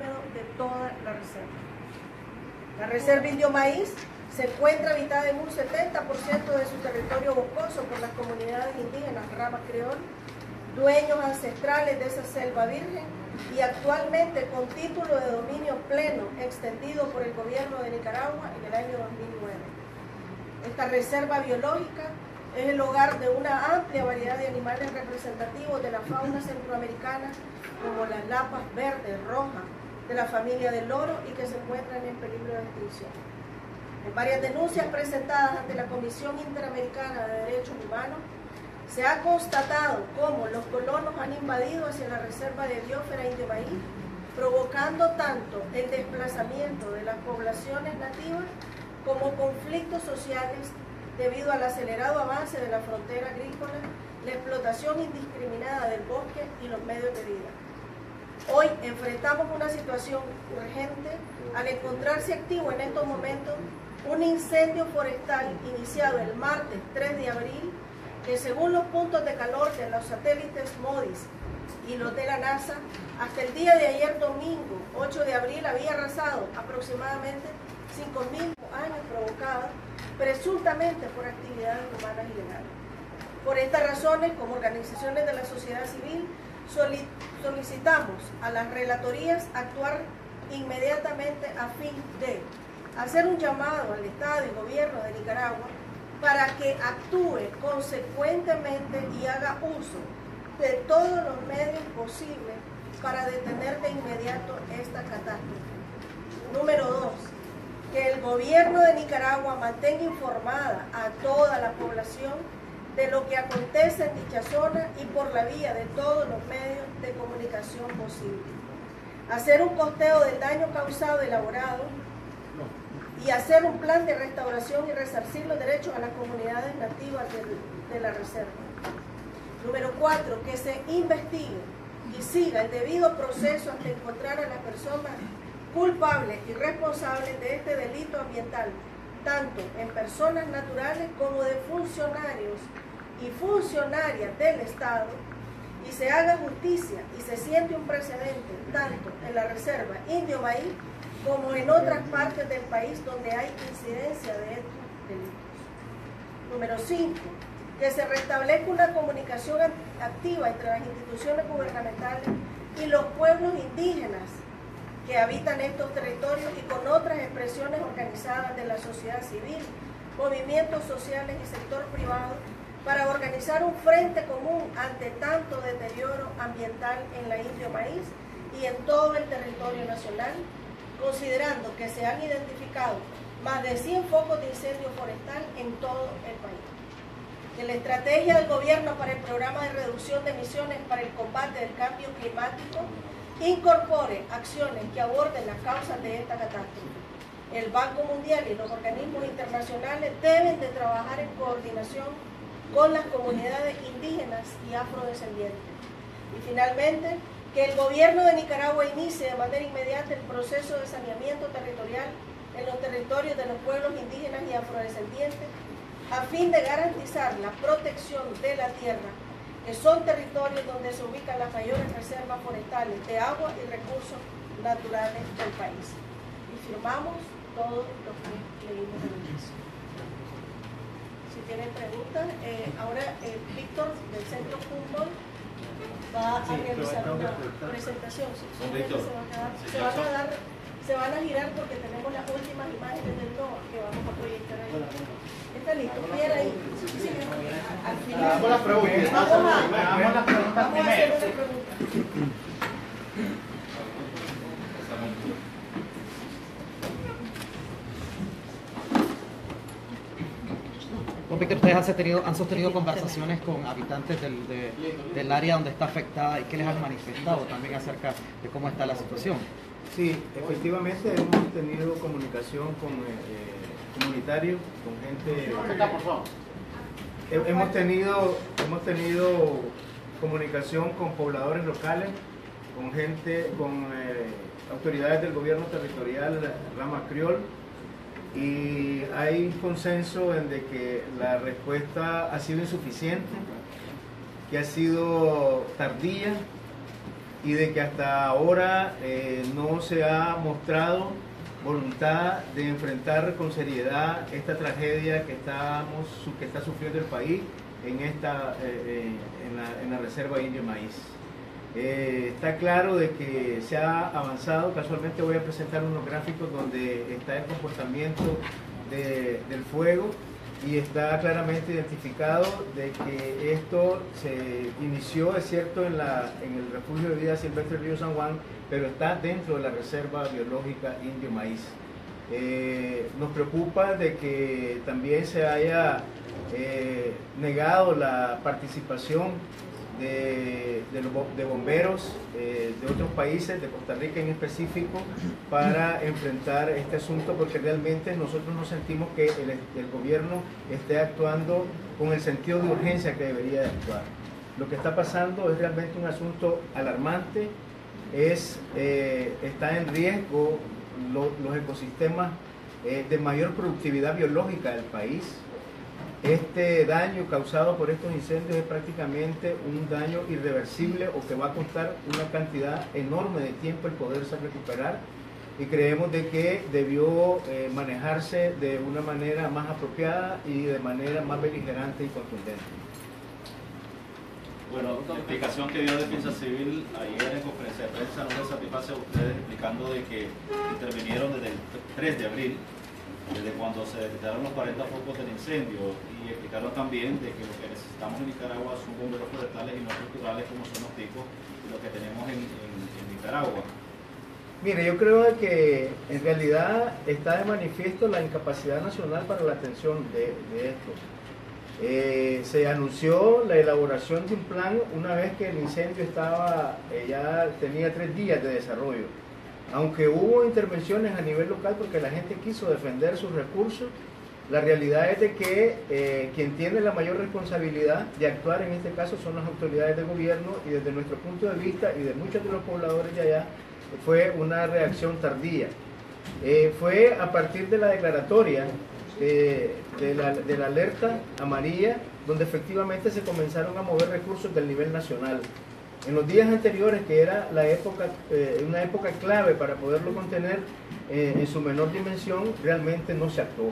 húmedo de toda la reserva. La reserva Indio Maíz se encuentra habitada en un 70% de su territorio boscoso por las comunidades indígenas Rama Criol, dueños ancestrales de esa selva virgen, y actualmente con título de dominio pleno extendido por el gobierno de Nicaragua en el año 2009. Esta reserva biológica es el hogar de una amplia variedad de animales representativos de la fauna centroamericana, como las lapas verdes, rojas, de la familia del loro y que se encuentran en peligro de extinción. En varias denuncias presentadas ante la Comisión Interamericana de Derechos Humanos, se ha constatado cómo los colonos han invadido hacia la reserva de biosfera Indio Maíz, provocando tanto el desplazamiento de las poblaciones nativas como conflictos sociales debido al acelerado avance de la frontera agrícola, la explotación indiscriminada del bosque y los medios de vida. Hoy enfrentamos una situación urgente al encontrarse activo en estos momentos un incendio forestal iniciado el martes 3 de abril, que según los puntos de calor de los satélites MODIS y los de la NASA, hasta el día de ayer domingo 8 de abril había arrasado aproximadamente 5.000 años provocados presuntamente por actividades humanas ilegales. Por estas razones, como organizaciones de la sociedad civil, solicitamos a las relatorías actuar inmediatamente a fin de hacer un llamado al Estado y Gobierno de Nicaragua para que actúe consecuentemente y haga uso de todos los medios posibles para detener de inmediato esta catástrofe. Número 2. Que el Gobierno de Nicaragua mantenga informada a toda la población de lo que acontece en dicha zona y por la vía de todos los medios de comunicación posible. Hacer un costeo del daño causado elaborado y hacer un plan de restauración y resarcir los derechos a las comunidades nativas de la reserva. Número 4, que se investigue y siga el debido proceso hasta encontrar a las personas culpables y responsables de este delito ambiental, tanto en personas naturales como de funcionarios y funcionarias del Estado, y se haga justicia y se siente un precedente tanto en la reserva Indio Maíz como en otras partes del país donde hay incidencia de estos delitos. Número 5. Que se restablezca una comunicación activa entre las instituciones gubernamentales y los pueblos indígenas que habitan estos territorios y con otras expresiones organizadas de la sociedad civil, movimientos sociales y sector privado para organizar un frente común ante tanto deterioro ambiental en la Indio Maíz y en todo el territorio nacional, considerando que se han identificado más de 100 focos de incendio forestal en todo el país. Que la estrategia del gobierno para el programa de reducción de emisiones para el combate del cambio climático incorpore acciones que aborden las causas de esta catástrofe. El Banco Mundial y los organismos internacionales deben de trabajar en coordinación con las comunidades indígenas y afrodescendientes. Y finalmente, que el gobierno de Nicaragua inicie de manera inmediata el proceso de saneamiento territorial en los territorios de los pueblos indígenas y afrodescendientes a fin de garantizar la protección de la tierra, que son territorios donde se ubican las mayores reservas forestales de agua y recursos naturales del país. Y firmamos todo lo que leímos en el inicio. Si tienen preguntas, ahora Víctor del Centro Humboldt va a realizar una presentación. Se van a girar porque tenemos las últimas imágenes del NOAA que vamos a proyectar ahí. ¿Está listo? Mira ahí. Sí, al final. Vamos a hacer una pregunta. Víctor, ustedes han sostenido conversaciones con habitantes del área donde está afectada y qué les han manifestado también acerca de cómo está la situación. Sí, efectivamente hemos tenido comunicación con comunitarios, con gente. Hemos tenido comunicación con pobladores locales, con gente, con autoridades del gobierno territorial Rama Criol. Y hay consenso en de que la respuesta ha sido insuficiente, que ha sido tardía y de que hasta ahora no se ha mostrado voluntad de enfrentar con seriedad esta tragedia que está sufriendo el país en la reserva indio maíz. Está claro de que se ha avanzado. Casualmente voy a presentar unos gráficos donde está el comportamiento del fuego y está claramente identificado de que esto se inició, es cierto, en el refugio de vida silvestre Río San Juan, pero está dentro de la reserva biológica indio maíz. Nos preocupa de que también se haya negado la participación de bomberos de otros países, de Costa Rica en específico, para enfrentar este asunto, porque realmente nosotros no sentimos que el gobierno esté actuando con el sentido de urgencia que debería de actuar. Lo que está pasando es realmente un asunto alarmante, está en riesgo los ecosistemas de mayor productividad biológica del país. Este daño causado por estos incendios es prácticamente un daño irreversible o que va a costar una cantidad enorme de tiempo el poderse recuperar, y creemos de que debió manejarse de una manera más apropiada y de manera más beligerante y contundente. Bueno, la explicación que dio Defensa Civil ayer en conferencia de prensa no les satisface a ustedes, explicando de que intervinieron desde el 3 de abril, desde cuando se detectaron los 40 focos del incendio, y explicaron también de que lo que necesitamos en Nicaragua son bomberos forestales y no estructurales como son los TICO y lo que tenemos en Nicaragua. Mire, yo creo que en realidad está de manifiesto la incapacidad nacional para la atención de esto. Se anunció la elaboración de un plan una vez que el incendio ya tenía 3 días de desarrollo. Aunque hubo intervenciones a nivel local porque la gente quiso defender sus recursos, la realidad es de que quien tiene la mayor responsabilidad de actuar en este caso son las autoridades de gobierno, y desde nuestro punto de vista y de muchos de los pobladores de allá fue una reacción tardía. Fue a partir de la declaratoria de la alerta amarilla donde efectivamente se comenzaron a mover recursos del nivel nacional. En los días anteriores, que era una época clave para poderlo contener en su menor dimensión, realmente no se actuó.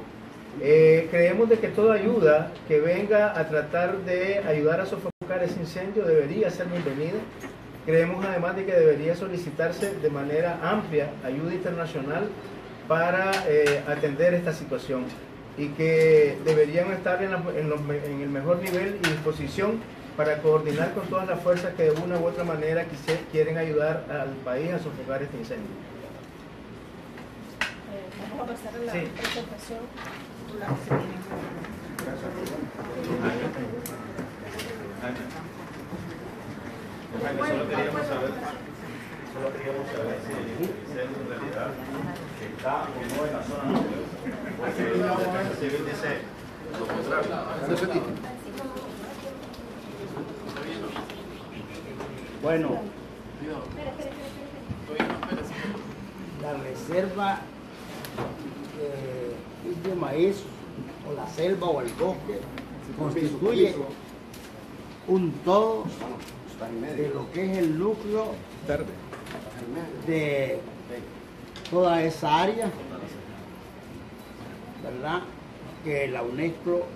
Creemos de que toda ayuda que venga a tratar de ayudar a sofocar ese incendio debería ser bienvenida. Creemos además de que debería solicitarse de manera amplia ayuda internacional para atender esta situación, y que deberían estar en el mejor nivel y disposición para coordinar con todas las fuerzas que de una u otra manera quieren ayudar al país a sofocar este incendio. Vamos a pasar a la presentación. Solo queríamos saber si el incendio en realidad está o no en la zona núcleo, porque la Defensa Civil dice lo contrario. Bueno, la reserva indio maíz, o la selva o el bosque, constituye un todo de lo que es el núcleo de toda esa área, ¿verdad?, que la UNESCO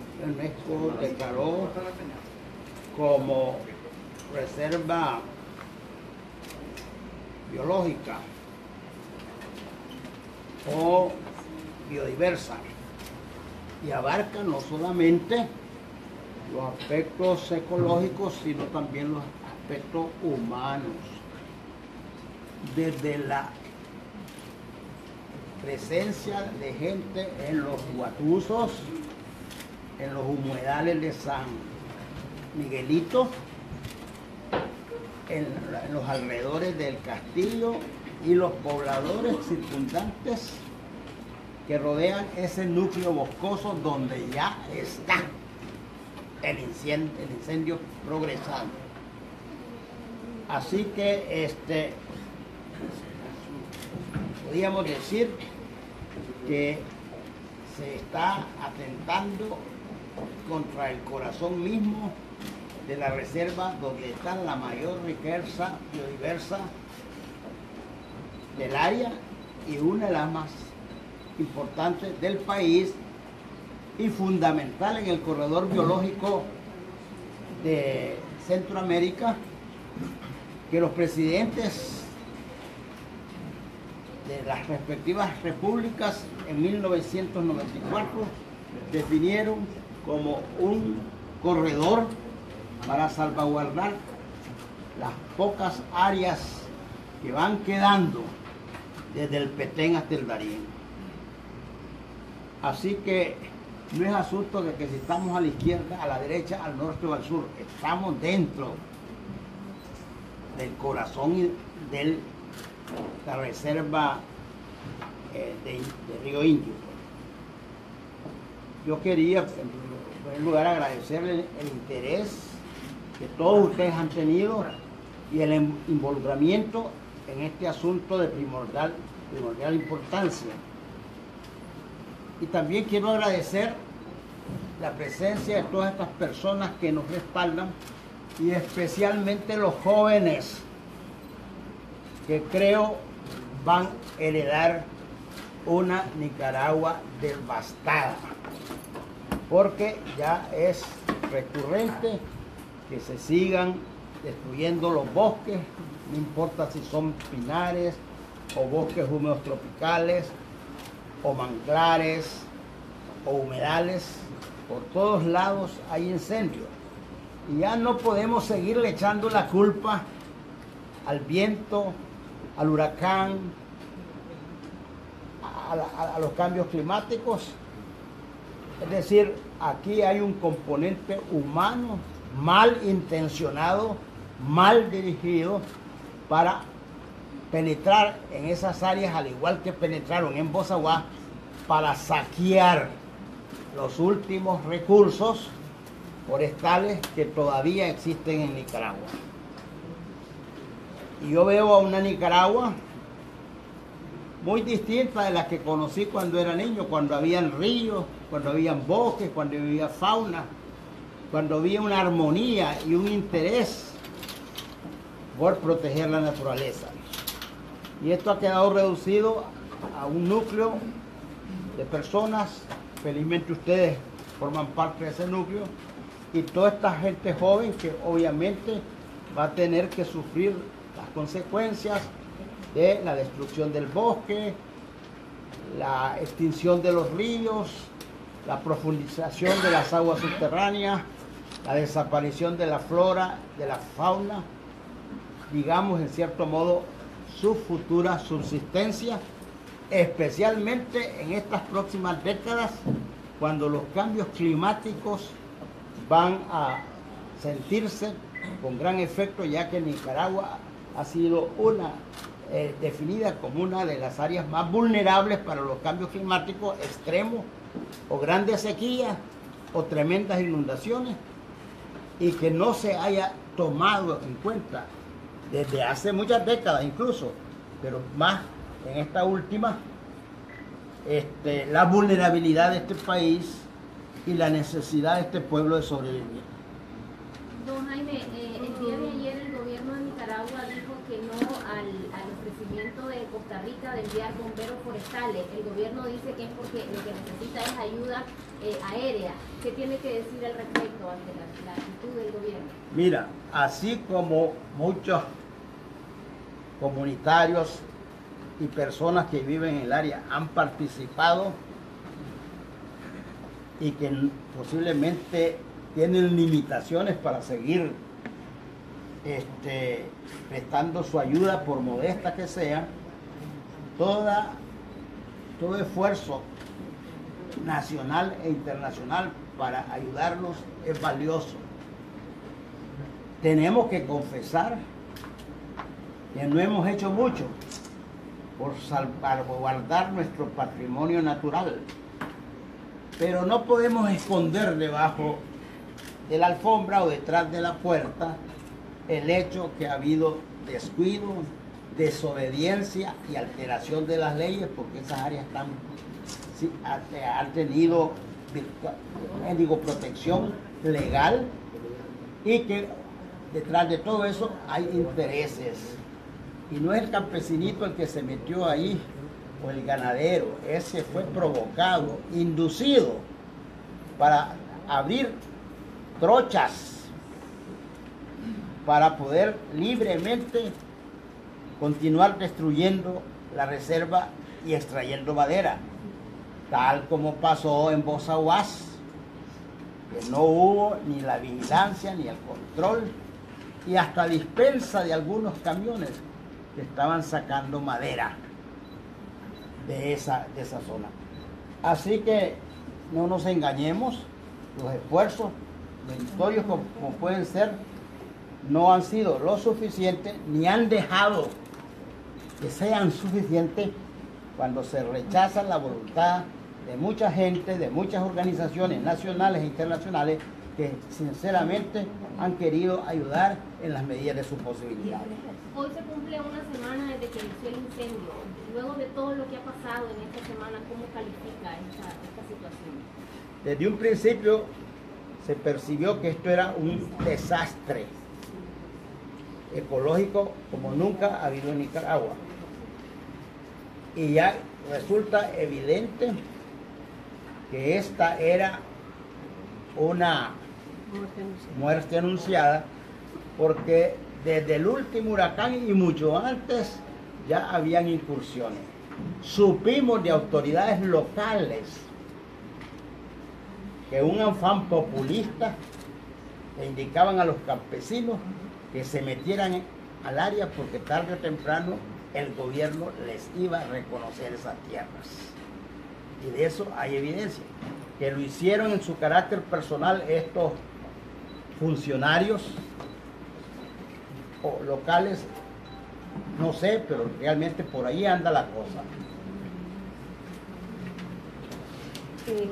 declaró como reserva biológica o biodiversa, y abarca no solamente los aspectos ecológicos, sino también los aspectos humanos, desde la presencia de gente en los huatuzos, en los humedales de San Miguelito, en los alrededores del castillo y los pobladores circundantes que rodean ese núcleo boscoso donde ya está el incendio progresando. Así que podríamos decir que se está atentando contra el corazón mismo de la reserva donde está la mayor riqueza biodiversa del área y una de las más importantes del país y fundamental en el corredor biológico de Centroamérica, que los presidentes de las respectivas repúblicas en 1994 definieron como un corredor para salvaguardar las pocas áreas que van quedando desde el Petén hasta el Darién. Así que no es asunto de que si estamos a la izquierda, a la derecha, al norte o al sur, estamos dentro del corazón de la reserva de Río Indio. Yo quería, en primer lugar, agradecerle el interés que todos ustedes han tenido y el involucramiento en este asunto de primordial importancia. Y también quiero agradecer la presencia de todas estas personas que nos respaldan y especialmente los jóvenes que creo van a heredar una Nicaragua devastada, porque ya es recurrente que se sigan destruyendo los bosques, no importa si son pinares o bosques húmedos tropicales o manglares o humedales, por todos lados hay incendios. Y ya no podemos seguirle echando la culpa al viento, al huracán, a los cambios climáticos. Es decir, aquí hay un componente humano mal intencionado, mal dirigido para penetrar en esas áreas, al igual que penetraron en Bozaguá, para saquear los últimos recursos forestales que todavía existen en Nicaragua. Y yo veo a una Nicaragua muy distinta de la que conocí cuando era niño, cuando habían ríos, cuando habían bosques, cuando había fauna, cuando había una armonía y un interés por proteger la naturaleza. Y esto ha quedado reducido a un núcleo de personas. Felizmente ustedes forman parte de ese núcleo, y toda esta gente joven que obviamente va a tener que sufrir las consecuencias de la destrucción del bosque, la extinción de los ríos, la profundización de las aguas subterráneas, la desaparición de la flora, de la fauna, digamos en cierto modo su futura subsistencia, especialmente en estas próximas décadas, cuando los cambios climáticos van a sentirse con gran efecto, ya que Nicaragua ha sido definida como una de las áreas más vulnerables para los cambios climáticos extremos, o grandes sequías, o tremendas inundaciones, y que no se haya tomado en cuenta desde hace muchas décadas incluso, pero más en esta última, la vulnerabilidad de este país y la necesidad de este pueblo de sobrevivir. Don Jaime, el día de ayer el gobierno de Nicaragua dijo que no al ofrecimiento de Costa Rica de enviar bomberos forestales. El gobierno dice que es porque lo que necesita es ayuda aérea. ¿Qué tiene que decir al respecto ante la actitud del gobierno? Mira, así como muchos comunitarios y personas que viven en el área han participado y que posiblemente tienen limitaciones para seguir prestando su ayuda, por modesta que sea, todo esfuerzo nacional e internacional para ayudarlos es valioso. Tenemos que confesar que no hemos hecho mucho por salvaguardar nuestro patrimonio natural, pero no podemos esconder debajo de la alfombra o detrás de la puerta el hecho que ha habido descuido, desobediencia y alteración de las leyes, porque esas áreas han tenido protección legal y que detrás de todo eso hay intereses. Y no es el campesinito el que se metió ahí, o el ganadero, ese fue provocado, inducido para abrir trochas, para poder libremente continuar destruyendo la reserva y extrayendo madera, tal como pasó en Bozaguas, que no hubo ni la vigilancia ni el control y hasta dispensa de algunos camiones que estaban sacando madera de esa zona. Así que no nos engañemos, los esfuerzos meritorios como pueden ser no han sido lo suficiente ni han dejado que sean suficientes cuando se rechaza la voluntad de mucha gente, de muchas organizaciones nacionales e internacionales que sinceramente han querido ayudar en las medidas de sus posibilidades. Hoy se cumple una semana desde que inició el incendio. Luego de todo lo que ha pasado en esta semana, ¿cómo califica esta situación? Desde un principio se percibió que esto era un desastre ecológico como nunca ha habido en Nicaragua. Y ya resulta evidente que esta era una muerte anunciada, porque desde el último huracán y mucho antes ya habían incursiones. Supimos de autoridades locales que un afán populista le indicaban a los campesinos que se metieran al área porque tarde o temprano el gobierno les iba a reconocer esas tierras. Y de eso hay evidencia, que lo hicieron en su carácter personal estos funcionarios o locales, no sé, pero realmente por ahí anda la cosa.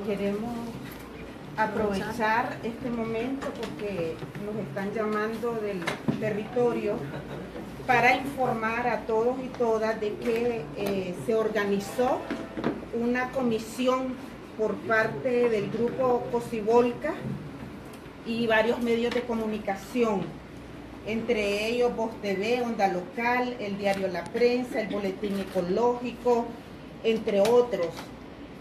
Queremos aprovechar este momento porque nos están llamando del territorio para informar a todos y todas de que se organizó una comisión por parte del grupo Cocibolca y varios medios de comunicación, entre ellos Voz TV, Onda Local, el diario La Prensa, el Boletín Ecológico, entre otros.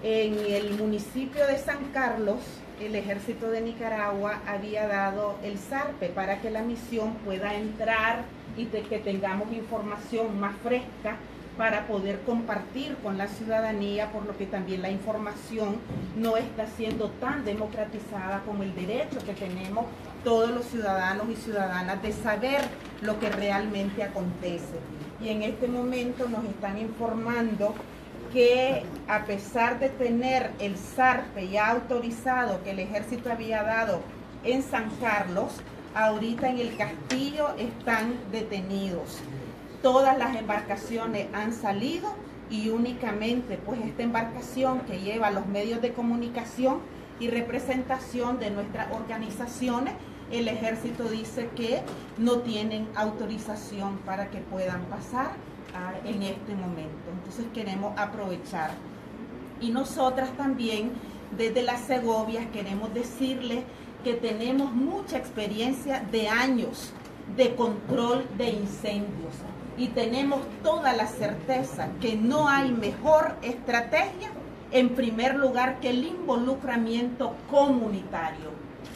En el municipio de San Carlos, el Ejército de Nicaragua había dado el zarpe para que la misión pueda entrar y que tengamos información más fresca para poder compartir con la ciudadanía, por lo que también la información no está siendo tan democratizada como el derecho que tenemos todos los ciudadanos y ciudadanas de saber lo que realmente acontece. Y en este momento nos están informando que a pesar de tener el zarpe ya autorizado que el ejército había dado en San Carlos, ahorita en el castillo están detenidos. Todas las embarcaciones han salido y únicamente pues esta embarcación que lleva los medios de comunicación y representación de nuestras organizaciones, el ejército dice que no tienen autorización para que puedan pasar en este momento. Entonces queremos aprovechar. Y nosotras también desde las Segovias queremos decirles que tenemos mucha experiencia de años de control de incendios y tenemos toda la certeza que no hay mejor estrategia en primer lugar que el involucramiento comunitario.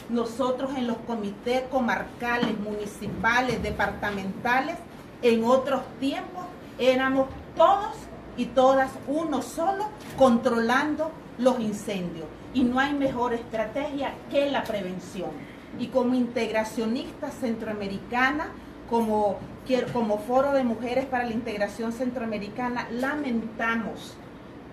Nosotros en los comités comarcales, municipales, departamentales, en otros tiempos éramos todos y todas uno solo controlando los incendios. Y no hay mejor estrategia que la prevención. Y como integracionista centroamericana, como Foro de Mujeres para la Integración Centroamericana, lamentamos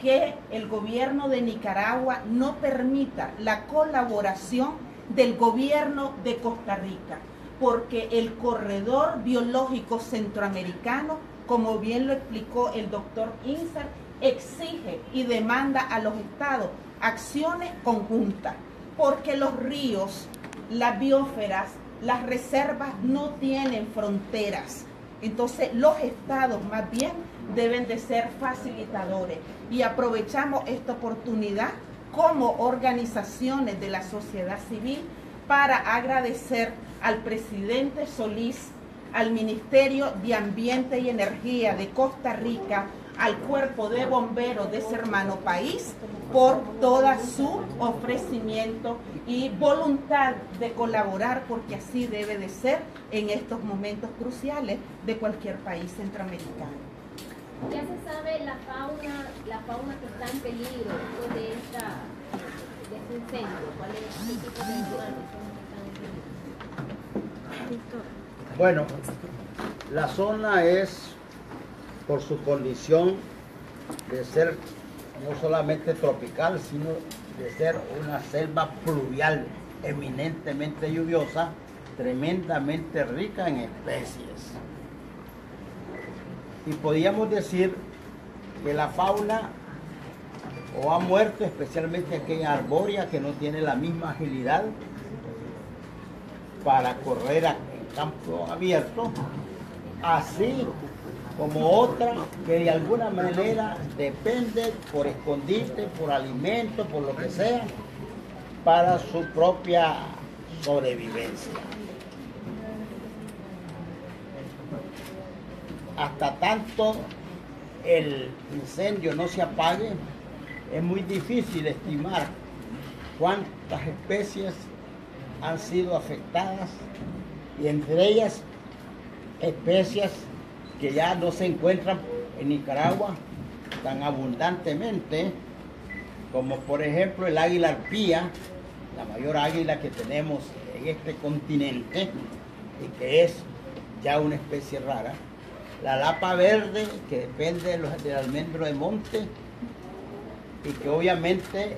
que el gobierno de Nicaragua no permita la colaboración del gobierno de Costa Rica, porque el corredor biológico centroamericano, como bien lo explicó el doctor Insar, exige y demanda a los estados acciones conjuntas, porque los ríos, las biosferas, las reservas no tienen fronteras. Entonces los estados más bien deben de ser facilitadores y aprovechamos esta oportunidad como organizaciones de la sociedad civil para agradecer al presidente Solís, al Ministerio de Ambiente y Energía de Costa Rica, al Cuerpo de Bomberos de ese hermano país, por todo su ofrecimiento y voluntad de colaborar, porque así debe de ser en estos momentos cruciales de cualquier país centroamericano. Ya se sabe la fauna que está en peligro después de este incendio. ¿Cuáles tipos de animales son los que están en peligro? Bueno, la zona es, por su condición de ser no solamente tropical, sino de ser una selva pluvial eminentemente lluviosa, tremendamente rica en especies. Y podríamos decir que la fauna o ha muerto, especialmente aquella arbórea que no tiene la misma agilidad para correr en campo abierto, así como otra que de alguna manera depende por escondite, por alimento, por lo que sea, para su propia sobrevivencia. Hasta tanto el incendio no se apague, es muy difícil estimar cuántas especies han sido afectadas, y entre ellas especies que ya no se encuentran en Nicaragua tan abundantemente, como por ejemplo el águila arpía, la mayor águila que tenemos en este continente y que es ya una especie rara, la lapa verde, que depende del almendro de monte y que obviamente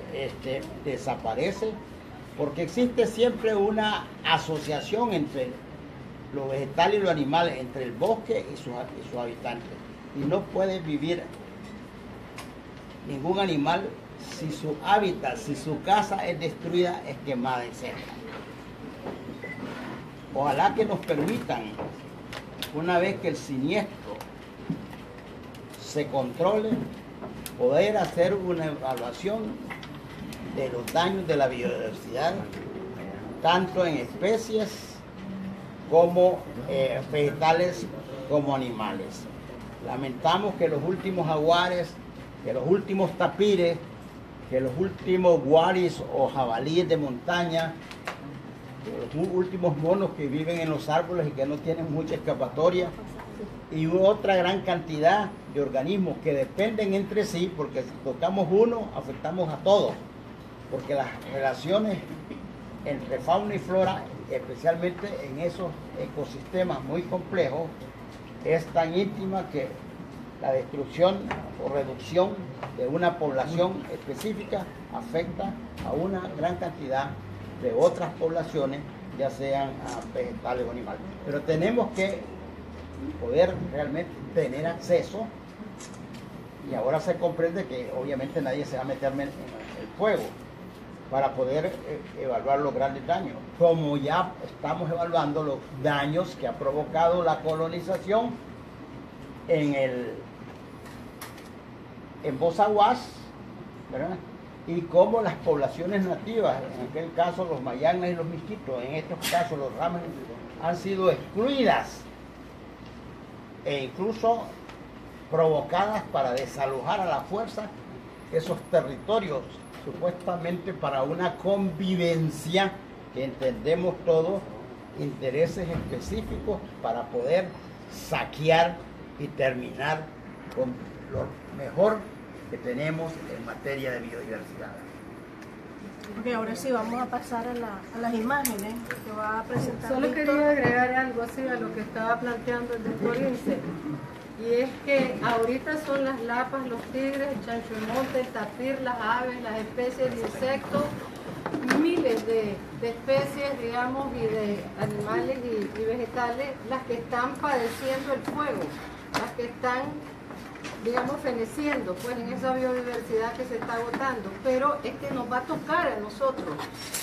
desaparece, porque existe siempre una asociación entre lo vegetal y lo animal, entre el bosque y sus habitantes. Y no puede vivir ningún animal si su hábitat, si su casa es destruida, es quemada en seco. Ojalá que nos permitan, una vez que el siniestro se controle, poder hacer una evaluación de los daños de la biodiversidad, tanto en especies como vegetales como animales. Lamentamos que los últimos jaguares, que los últimos tapires, que los últimos guaris o jabalíes de montaña, que los últimos monos que viven en los árboles y que no tienen mucha escapatoria, y otra gran cantidad de organismos que dependen entre sí, porque si tocamos uno, afectamos a todos, porque las relaciones entre fauna y flora, especialmente en esos ecosistemas muy complejos, es tan íntima que la destrucción o reducción de una población específica afecta a una gran cantidad de otras poblaciones, ya sean vegetales o animales. Pero tenemos que poder realmente tener acceso, y ahora se comprende que obviamente nadie se va a meter en el fuego, para poder evaluar los grandes daños, como ya estamos evaluando los daños que ha provocado la colonización en Bozaguas, ¿verdad? Y como las poblaciones nativas, en aquel caso los mayanas y los misquitos, en estos casos los ramas, han sido excluidas e incluso provocadas para desalojar a la fuerza esos territorios, supuestamente para una convivencia que entendemos todos, intereses específicos para poder saquear y terminar con lo mejor que tenemos en materia de biodiversidad. Ok, ahora sí vamos a pasar a las imágenes que va a presentar. Solo Víctor. quería agregar algo así a lo que estaba planteando el doctor Ince. Y es que ahorita son las lapas, los tigres, el chancho de monte, el tapir, las aves, las especies de insectos, miles de especies, digamos, y de animales y vegetales, las que están padeciendo el fuego, las que están, digamos, feneciendo pues en esa biodiversidad que se está agotando. Pero es que nos va a tocar a nosotros,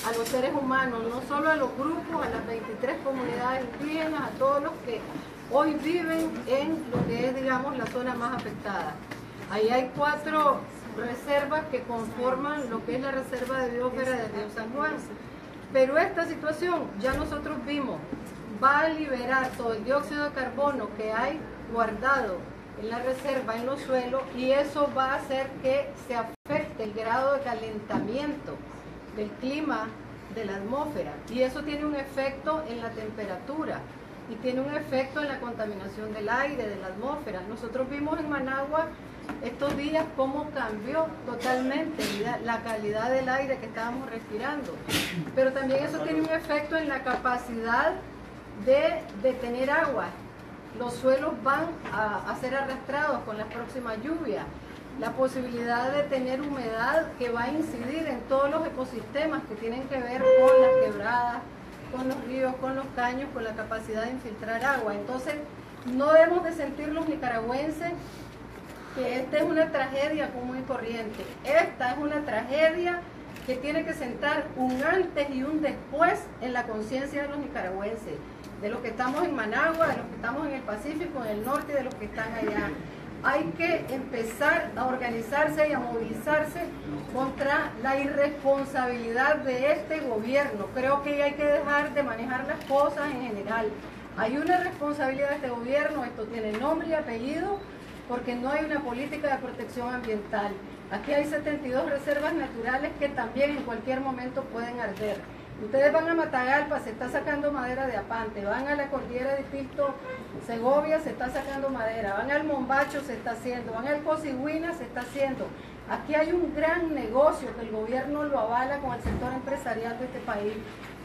a los seres humanos, no solo a los grupos, a las 23 comunidades indígenas, a todos los que hoy viven en lo que es, digamos, la zona más afectada. Ahí hay 4 reservas que conforman lo que es la reserva de biosfera del río San Juan. Pero esta situación, ya nosotros vimos, va a liberar todo el dióxido de carbono que hay guardado en la reserva, en los suelos, y eso va a hacer que se afecte el grado de calentamiento del clima de la atmósfera, y eso tiene un efecto en la temperatura y tiene un efecto en la contaminación del aire, de la atmósfera. Nosotros vimos en Managua estos días cómo cambió totalmente la calidad del aire que estábamos respirando, pero también eso tiene un efecto en la capacidad de tener agua. Los suelos van a ser arrastrados con las próximas lluvias, la posibilidad de tener humedad que va a incidir en todos los ecosistemas que tienen que ver con las quebradas, con los ríos, con los caños, con la capacidad de infiltrar agua. Entonces, no debemos de sentir los nicaragüenses que esta es una tragedia común y corriente. Esta es una tragedia que tiene que sentar un antes y un después en la conciencia de los nicaragüenses, de los que estamos en Managua, de los que estamos en el Pacífico, en el norte, y de los que están allá. Hay que empezar a organizarse y a movilizarse contra la irresponsabilidad de este gobierno. Creo que hay que dejar de manejar las cosas en general. Hay una responsabilidad de este gobierno, esto tiene nombre y apellido, porque no hay una política de protección ambiental. Aquí hay 72 reservas naturales que también en cualquier momento pueden arder. Ustedes van a Matagalpa, se está sacando madera de Apante, van a la cordillera de Tilto, Segovia, se está sacando madera, van al Mombacho, se está haciendo, van al Cosiguina, se está haciendo. Aquí hay un gran negocio que el gobierno lo avala con el sector empresarial de este país,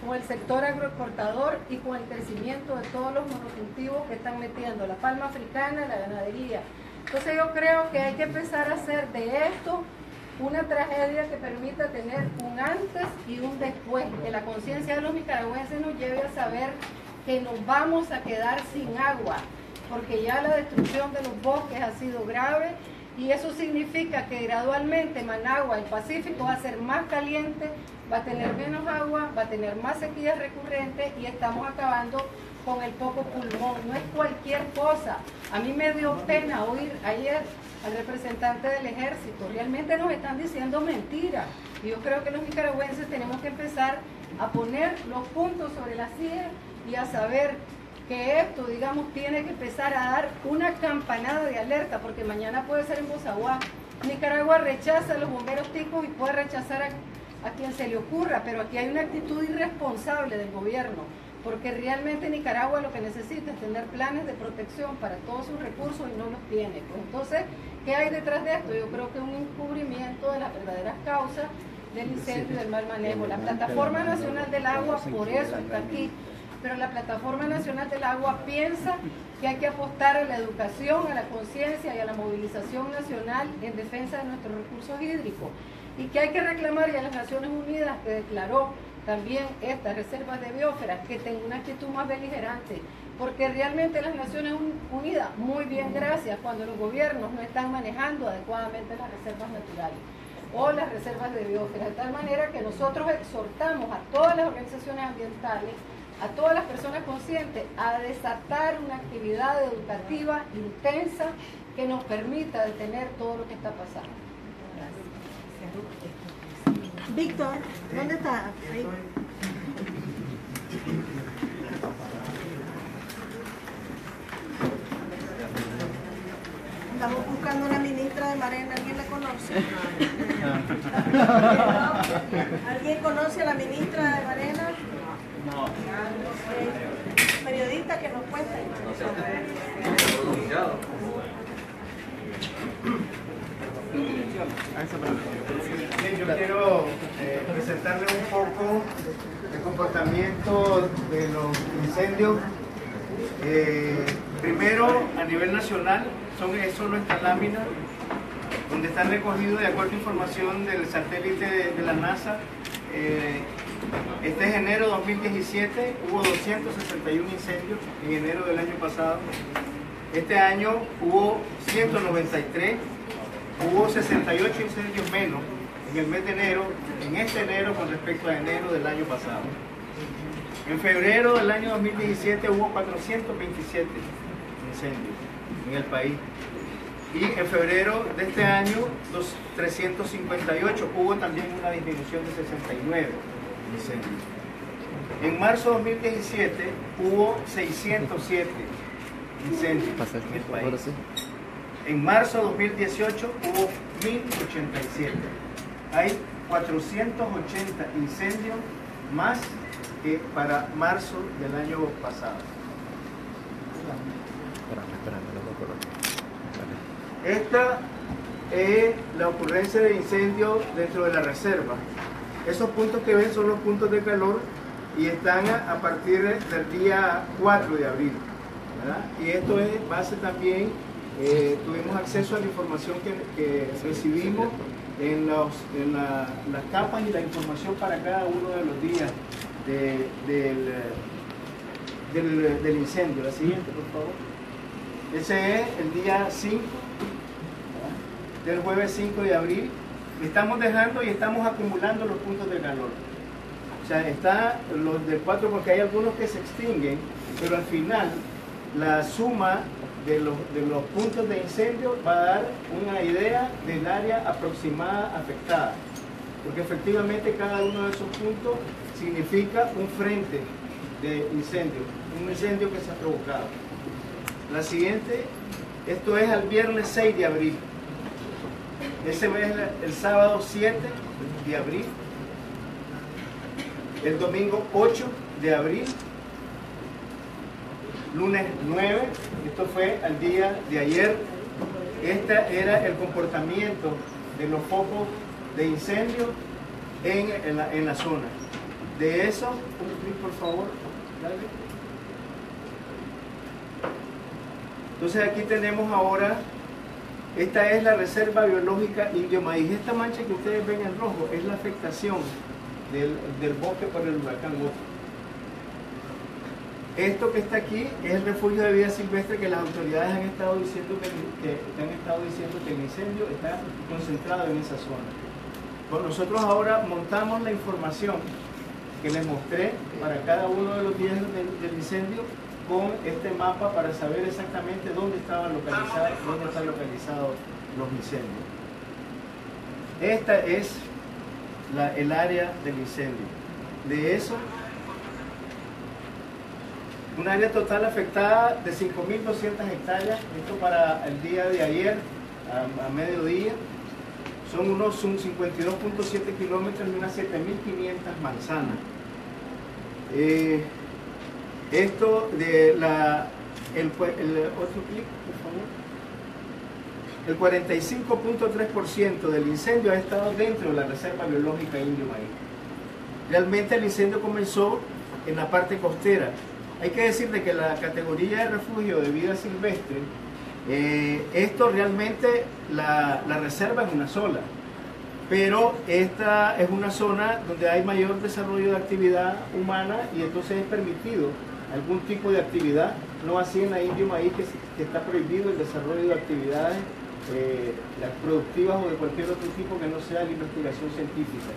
con el sector agroexportador y con el crecimiento de todos los monocultivos que están metiendo, la palma africana, la ganadería. Entonces yo creo que hay que empezar a hacer de esto una tragedia que permita tener un antes y un después, que la conciencia de los nicaragüenses nos lleve a saber que nos vamos a quedar sin agua, porque ya la destrucción de los bosques ha sido grave, y eso significa que gradualmente Managua, el Pacífico, va a ser más caliente, va a tener menos agua, va a tener más sequías recurrentes, y estamos acabando con el poco pulmón. No es cualquier cosa. A mí me dio pena oír ayer al representante del ejército. Realmente nos están diciendo mentiras. Y yo creo que los nicaragüenses tenemos que empezar a poner los puntos sobre las sillas y a saber que esto, digamos, tiene que empezar a dar una campanada de alerta, porque mañana puede ser en Bozaguá. Nicaragua rechaza a los bomberos ticos y puede rechazar a quien se le ocurra, pero aquí hay una actitud irresponsable del gobierno, porque realmente Nicaragua lo que necesita es tener planes de protección para todos sus recursos y no los tiene. Pues entonces, ¿qué hay detrás de esto? Yo creo que un encubrimiento de las verdaderas causas del incendio y del mal manejo. La Plataforma Nacional del Agua por eso está aquí, pero la Plataforma Nacional del Agua piensa que hay que apostar a la educación, a la conciencia y a la movilización nacional en defensa de nuestros recursos hídricos, y que hay que reclamarle a las Naciones Unidas, que declaró también estas reservas de biosfera, que tenga una actitud más beligerante, porque realmente las Naciones Unidas, muy bien, gracias, cuando los gobiernos no están manejando adecuadamente las reservas naturales o las reservas de biosfera, de tal manera que nosotros exhortamos a todas las organizaciones ambientales, a todas las personas conscientes, a desatar una actividad educativa intensa que nos permita detener todo lo que está pasando. Víctor, ¿dónde está? Ahí. Estamos buscando una ministra de Marena, ¿alguien la conoce? ¿Alguien conoce a la ministra de Marena? No. Periodista que nos cuente. Bien, yo quiero presentarles un poco el comportamiento de los incendios. Primero, a nivel nacional, es solo esta lámina, donde están recogidos, de acuerdo a información del satélite de la NASA, este es enero 2017, hubo 261 incendios en enero del año pasado. Este año hubo 193, hubo 68 incendios menos en el mes de enero, en este enero con respecto a enero del año pasado. En febrero del año 2017 hubo 427 incendios en el país. Y en febrero de este año, 358, hubo también una disminución de 69 incendios. En marzo de 2017 hubo 607 incendios en el país. En marzo de 2018 hubo 1087. Hay 480 incendios más que para marzo del año pasado. Esta es la ocurrencia de incendios dentro de la reserva. Esos puntos que ven son los puntos de calor y están a partir del día 4 de abril, ¿verdad? Y esto es base también, tuvimos acceso a la información que recibimos en las capas y la información para cada uno de los días del incendio. La siguiente, por favor. Ese es el día 5, del jueves 5 de abril. Estamos dejando y estamos acumulando los puntos de calor. O sea, está los del 4 porque hay algunos que se extinguen, pero al final la suma de los puntos de incendio va a dar una idea del área aproximada afectada. Porque efectivamente cada uno de esos puntos significa un frente de incendio, un incendio que se ha provocado. La siguiente, esto es al viernes 6 de abril. Ese es el sábado 7 de abril. El domingo 8 de abril. Lunes 9, esto fue al día de ayer. Este era el comportamiento de los focos de incendio en la zona. De eso, un clic por favor. Dale. Entonces aquí tenemos ahora, esta es la reserva biológica Indio Maíz. Esta mancha que ustedes ven en rojo es la afectación del bosque por el huracán Otto. Esto que está aquí es el refugio de vida silvestre que las autoridades han estado diciendo que el incendio está concentrado en esa zona. Bueno, nosotros ahora montamos la información que les mostré para cada uno de los días del incendio con este mapa para saber exactamente dónde están localizados los incendios. Esta es el área del incendio. De eso, un área total afectada de 5.200 hectáreas, esto para el día de ayer, a mediodía, son unos 52.7 kilómetros y unas 7.500 manzanas. Esto de el otro clic, por favor. El 45.3% del incendio ha estado dentro de la reserva biológica Indio Maíz. Realmente el incendio comenzó en la parte costera. Hay que decir de que la categoría de refugio de vida silvestre, esto realmente la reserva es una sola, pero esta es una zona donde hay mayor desarrollo de actividad humana y entonces es permitido algún tipo de actividad, no así en la Indio Maíz que está prohibido el desarrollo de actividades productivas o de cualquier otro tipo que no sea la investigación científica.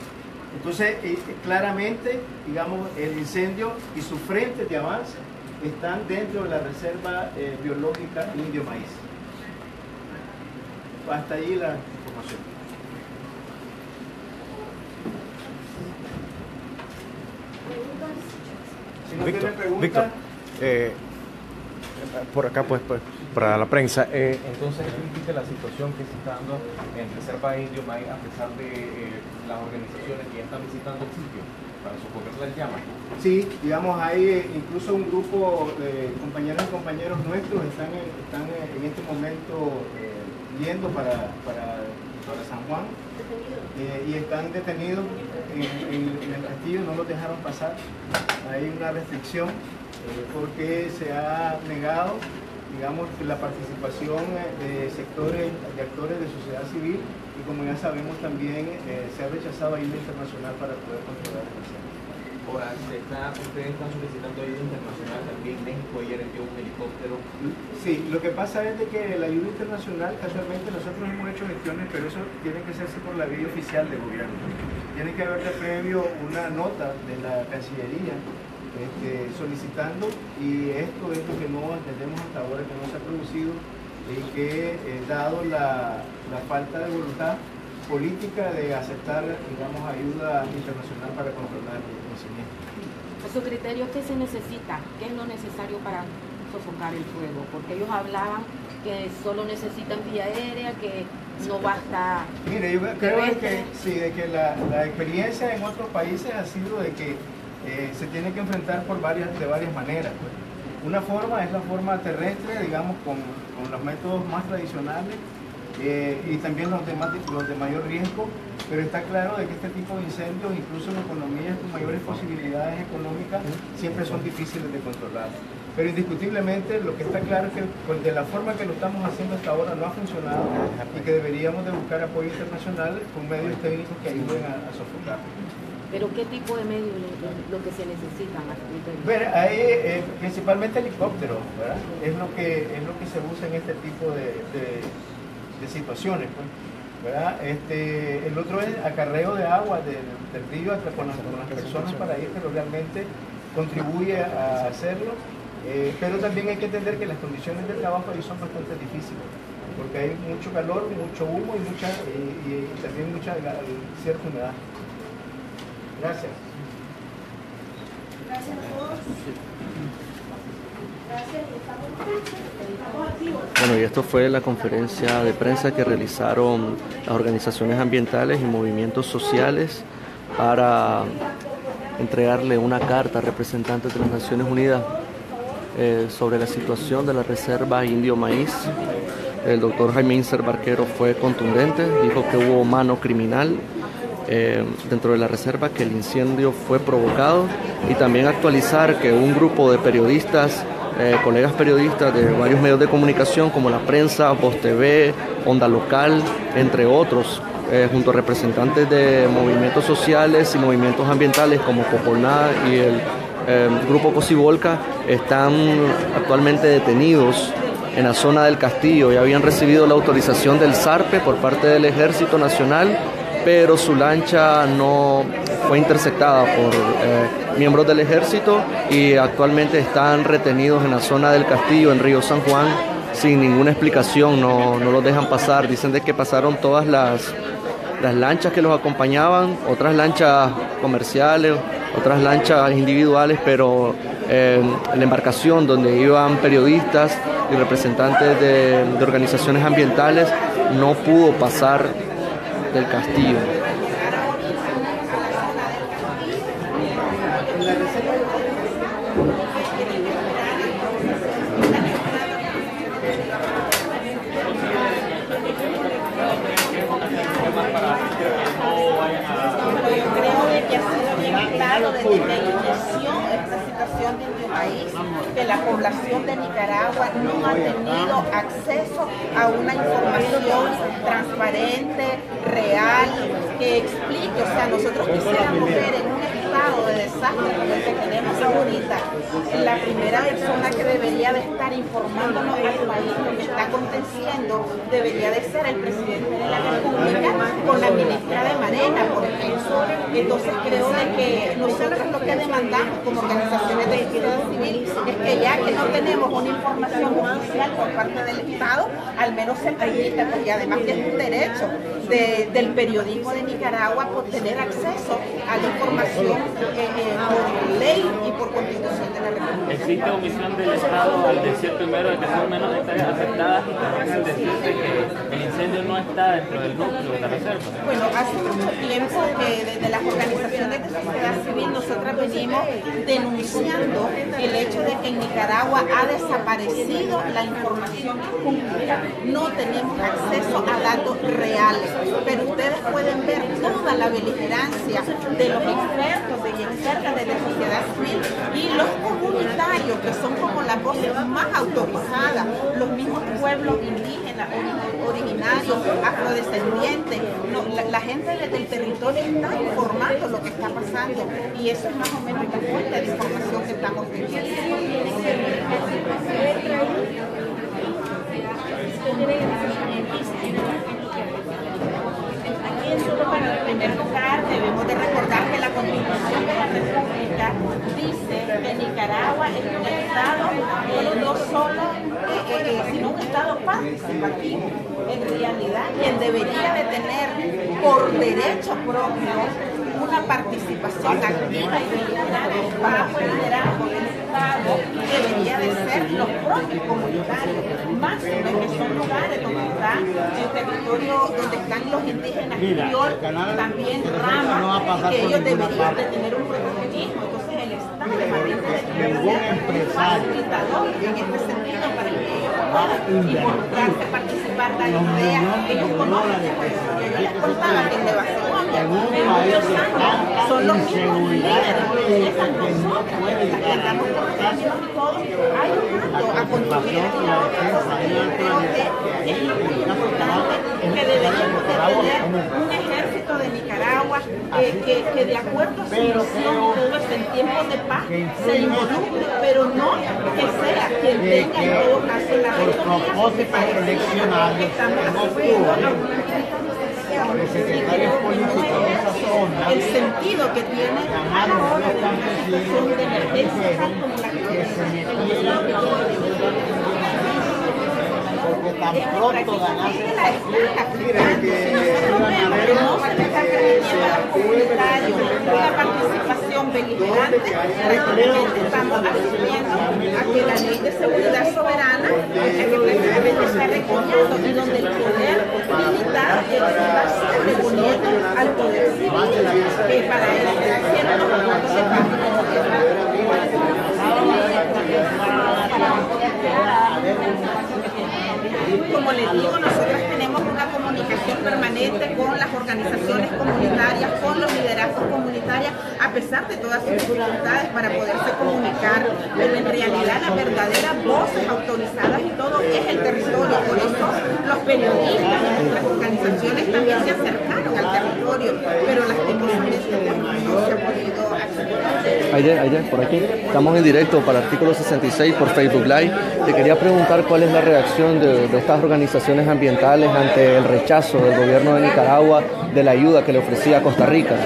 Entonces, claramente, digamos, el incendio y sus frentes de avance están dentro de la reserva biológica Indio Maíz. Hasta ahí la información. Si no tienen preguntas, Víctor, por acá pues para la prensa. Entonces, ¿qué implica la situación que se está dando en Reserva Indio Maíz a pesar de las organizaciones que ya están visitando el sitio para socorrer las llamas? Sí, digamos, hay incluso un grupo de compañeros y compañeros nuestros están en este momento yendo para San Juan y están detenidos en el castillo, no los dejaron pasar. Hay una restricción porque se ha negado, digamos, la participación de sectores, de actores de sociedad civil y como ya sabemos también se ha rechazado ayuda internacional para poder controlar el incendio. Ahora, ustedes están solicitando ayuda internacional también. México ayer envió un helicóptero. Sí, lo que pasa es de que la ayuda internacional, casualmente nosotros hemos hecho gestiones, pero eso tiene que hacerse por la vía oficial del gobierno. Tiene que haber de previo una nota de la Cancillería solicitando, y esto es lo que no entendemos hasta ahora, que no se ha producido y que dado la falta de voluntad política de aceptar, digamos, ayuda internacional para controlar el crecimiento. A su criterio, ¿qué se necesita? ¿Qué es lo necesario para sofocar el fuego? Porque ellos hablaban que solo necesitan vía aérea, que no basta. Mire, yo creo que sí, de que la experiencia en otros países ha sido de que se tiene que enfrentar de varias maneras. Pues. Una forma es la forma terrestre, digamos, con los métodos más tradicionales y también los de mayor riesgo, pero está claro de que este tipo de incendios, incluso en economías con mayores posibilidades económicas, siempre son difíciles de controlar. Pero indiscutiblemente lo que está claro es que de la forma que lo estamos haciendo hasta ahora no ha funcionado y que deberíamos de buscar apoyo internacional con medios técnicos que ayuden a sofocar. ¿Pero qué tipo de medios lo que se necesitan? Bueno, hay principalmente helicópteros, ¿verdad? Es lo que se usa en este tipo de situaciones, pues, ¿verdad? El otro es acarreo de agua del río con las personas para ir, pero realmente contribuye a hacerlo. Pero también hay que entender que las condiciones de trabajo ahí son bastante difíciles, porque hay mucho calor, mucho humo y también mucha cierta humedad. Gracias. Gracias a todos. Gracias. Estamos activos. Bueno, y esto fue la conferencia de prensa que realizaron las organizaciones ambientales y movimientos sociales para entregarle una carta a representantes de las Naciones Unidas sobre la situación de la reserva Indio Maíz. El doctor Jaime Inser Barquero fue contundente, dijo que hubo mano criminal dentro de la reserva, que el incendio fue provocado, y también actualizar que un grupo de periodistas, colegas periodistas de varios medios de comunicación como La Prensa, Voz TV, Onda Local, entre otros, junto a representantes de movimientos sociales y movimientos ambientales como Popolná y el Grupo Cocibolca, están actualmente detenidos en la zona del Castillo. Ya habían recibido la autorización del SARPE por parte del Ejército Nacional, pero su lancha no fue interceptada por miembros del ejército y actualmente están retenidos en la zona del Castillo, en Río San Juan, sin ninguna explicación. No los dejan pasar. Dicen de que pasaron todas las lanchas que los acompañaban, otras lanchas comerciales, otras lanchas individuales, pero la embarcación donde iban periodistas y representantes de organizaciones ambientales no pudo pasar del Castillo. Desde que inició esta situación de Indio Maíz, que la población de Nicaragua no ha tenido acceso a una información transparente, real, que explique. O sea, nosotros quisiéramos ver en un estado de desastre como el que tenemos ahorita, la primera persona que debería de estar informándonos al país lo que está aconteciendo debería de ser el presidente de la República con la ministra de Marina, por ejemplo. Entonces creo de que nosotros lo que demandamos como organizaciones de sociedad civil es que ya que no tenemos una información oficial por parte del Estado, al menos se permita, porque además que es un derecho del periodismo de Nicaragua por tener acceso a la información por ley y por constitución de la República. ¿Existe omisión del Estado al decir primero de que son menos hectáreas afectadas y también al decir que el incendio no está dentro del núcleo de la reserva? Bueno, hace mucho tiempo que desde las organizaciones de sociedad civil nosotras venimos denunciando el hecho de que en Nicaragua ha desaparecido la información pública. No tenemos acceso a datos reales, pero ustedes pueden ver toda la beligerancia de los expertos y expertas de la sociedad civil y los comunitarios, que son como las voces más autorizadas, los mismos pueblos indígenas, originarios, afrodescendientes. No, la gente del territorio está informando lo que está pasando y eso es más o menos la fuente de información que estamos teniendo. En primer lugar, debemos de recordar que la Constitución de la República dice que Nicaragua es un Estado no solo, sino un Estado participativo. En realidad, quien debería de tener por derecho propio una participación activa y vigilante bajo el liderazgo del Estado debería de ser los propios comunitarios, más que son lugares donde está el territorio, donde están los indígenas criol, también Rama, que ellos deberían de tener un protagonismo. Entonces el Estado debería ser un facilitador en este sentido para que ellos puedan involucrarse, participar, dar ideas. Ellos conocen el territorio. Yo les contaba que en Nueva Colombia, en muchos años, son los mismos líderes que esas nosotras, las que andamos con los caminos y todo, ayudando a construir esta otra cosa que yo creo que es muy importante, que deberíamos de tener un ejército de Nicaragua que de acuerdo a su misión y todo eso en tiempos de paz se involucre, pero no que sea quien tenga en todo caso la autonomía, porque parece que estamos sufriendo el sentido que tiene a la hora de una situación de emergencia tal como la que porque tan pronto ganaste la participación beligerante, realmente estamos asistiendo a que la ley de seguridad soberana que precisamente está recogiendo y donde el poder militar va sobreponiendo al poder civil que para él hicieron los acuerdos de paz. Como les digo, nosotros tenemos una comunicación permanente con las organizaciones comunitarias, con los liderazgos comunitarios, a pesar de todas sus dificultades para poderse comunicar, pero en realidad las verdaderas voces autorizadas y todo es el territorio. Por eso los periodistas y nuestras organizaciones también se acercaron al territorio, pero lastimosamente no se ha podido acceder. Aide, por aquí. Estamos en directo para Artículo 66 por Facebook Live. Te quería preguntar cuál es la reacción de estas organizaciones ambientales ante el rechazo del gobierno de Nicaragua de la ayuda que le ofrecía a Costa Rica.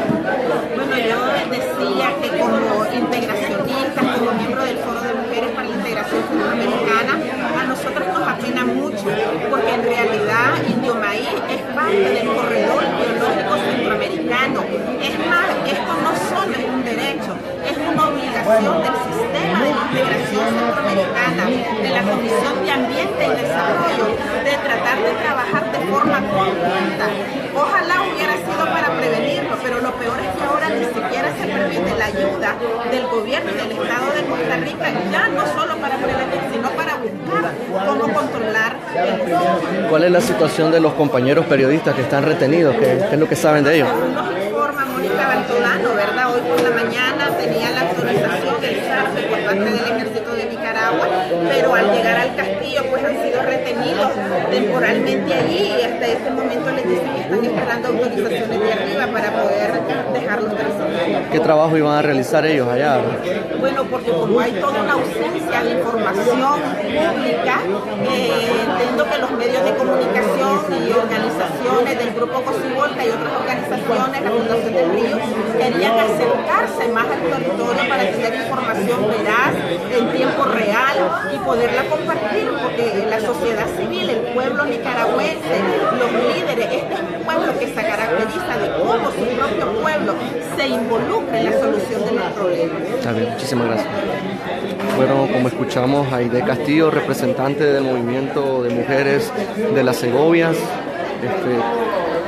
Bueno, yo decía que como integracionistas, como miembro del Foro de Mujeres para la Integración Centroamericana, a nosotros nos apena mucho, porque en realidad Indio Maíz es parte del corredor biológico centroamericano. Es más, esto no solo es un derecho, es una obligación del sistema de integración centroamericana, de la Comisión de Ambiente y Desarrollo, de tratar de trabajar de forma conjunta. Ojalá hubiera sido para prevenirlo, pero lo peor es que ahora ni siquiera se permite la ayuda del gobierno y del Estado de Costa Rica, ya no solo para prevenir, sino para buscar cómo controlar el riesgo. ¿Cuál es la situación de los compañeros periodistas que están retenidos? ¿Qué es lo que saben de ellos? Nos informa Mónica Bartolano, ¿verdad? Hoy por la mañana tenía la autorización del SARCE por parte del Ejército de Nicaragua, pero al llegar al castillo pues han sido retenidos temporalmente allí y hasta este momento les dicen que están esperando autorizaciones de arriba para poder dejarlos transitar. ¿Qué trabajo iban a realizar ellos allá? Bueno, porque como hay toda una ausencia de información pública, entiendo que los medios de comunicación y organizaciones del Grupo Cocibolta y otras organizaciones, la Fundación del Río, querían acercarse más al territorio para tener información veraz, en tiempo real y poderla compartir, porque la sociedad civil, el pueblo nicaragüense, los líderes, este es un pueblo que se caracteriza de cómo su propio pueblo se involucra en la solución de los problemas. Está bien, muchísimas gracias. Bueno, como escuchamos, Aide Castillo, representante del movimiento de mujeres de las Segovias,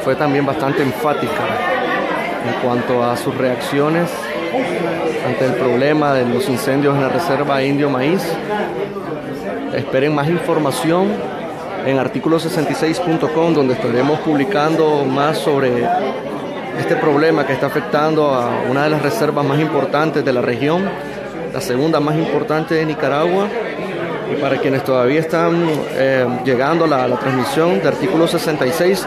fue también bastante enfática en cuanto a sus reacciones ante el problema de los incendios en la reserva Indio Maíz. Esperen más información en artículo66.com, donde estaremos publicando más sobre este problema que está afectando a una de las reservas más importantes de la región, la segunda más importante de Nicaragua. Y para quienes todavía están llegando a la transmisión de Artículo 66,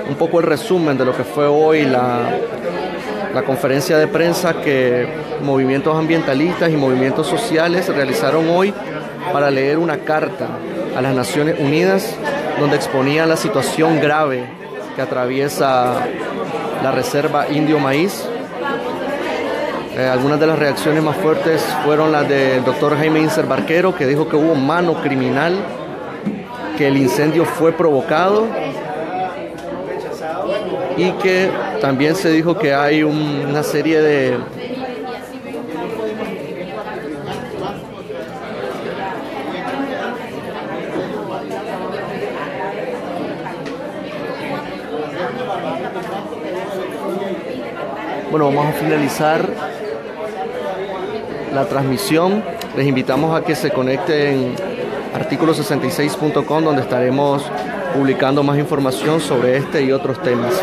un poco el resumen de lo que fue hoy la conferencia de prensa que movimientos ambientalistas y movimientos sociales realizaron hoy para leer una carta a las Naciones Unidas donde exponían la situación grave que atraviesa la reserva Indio Maíz. Algunas de las reacciones más fuertes fueron las del doctor Jaime Inser Barquero, que dijo que hubo mano criminal, que el incendio fue provocado. y que también se dijo que hay una serie de Bueno, vamos a finalizar la transmisión. Les invitamos a que se conecten artículo66.com, donde estaremos publicando más información sobre este y otros temas.